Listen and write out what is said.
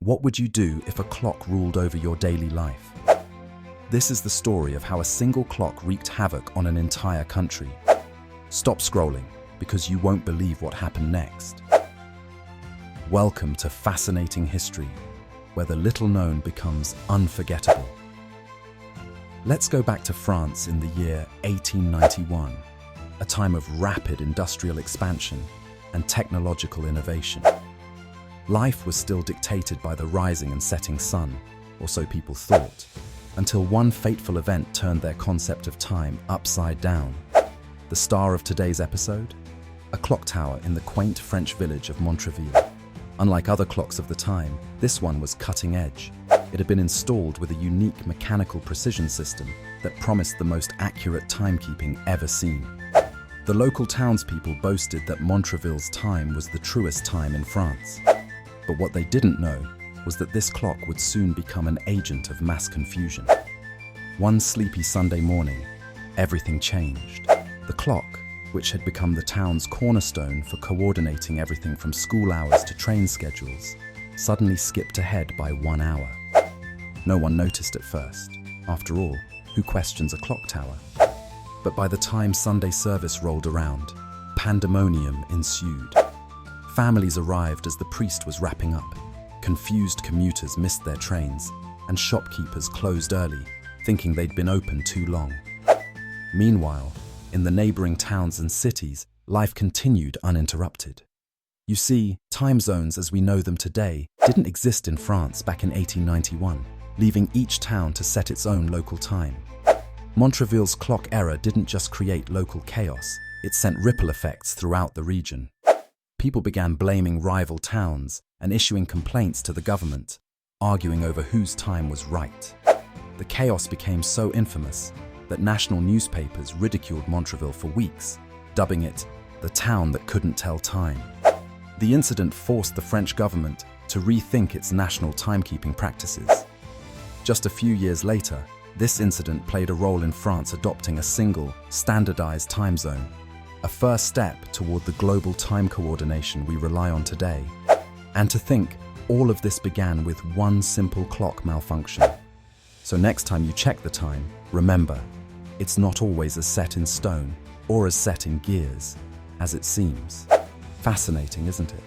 What would you do if a clock ruled over your daily life? This is the story of how a single clock wreaked havoc on an entire country. Stop scrolling, because you won't believe what happened next. Welcome to fascinating history, where the little known becomes unforgettable. Let's go back to France in the year 1891, a time of rapid industrial expansion and technological innovation. Life was still dictated by the rising and setting sun, or so people thought, until one fateful event turned their concept of time upside down. The star of today's episode? A clock tower in the quaint French village of Montreville. Unlike other clocks of the time, this one was cutting edge. It had been installed with a unique mechanical precision system that promised the most accurate timekeeping ever seen. The local townspeople boasted that Montreville's time was the truest time in France. But what they didn't know was that this clock would soon become an agent of mass confusion. One sleepy Sunday morning, everything changed. The clock, which had become the town's cornerstone for coordinating everything from school hours to train schedules, suddenly skipped ahead by 1 hour. No one noticed at first. After all, who questions a clock tower? But by the time Sunday service rolled around, pandemonium ensued. Families arrived as the priest was wrapping up. Confused commuters missed their trains, and shopkeepers closed early, thinking they'd been open too long. Meanwhile, in the neighboring towns and cities, life continued uninterrupted. You see, time zones as we know them today didn't exist in France back in 1891, leaving each town to set its own local time. Montreville's clock error didn't just create local chaos, it sent ripple effects throughout the region. People began blaming rival towns and issuing complaints to the government, arguing over whose time was right. The chaos became so infamous that national newspapers ridiculed Montreville for weeks, dubbing it the town that couldn't tell time. The incident forced the French government to rethink its national timekeeping practices. Just a few years later, this incident played a role in France adopting a single, standardized time zone, a first step toward the global time coordination we rely on today. And to think, all of this began with one simple clock malfunction. So next time you check the time, remember, it's not always as set in stone or as set in gears as it seems. Fascinating, isn't it?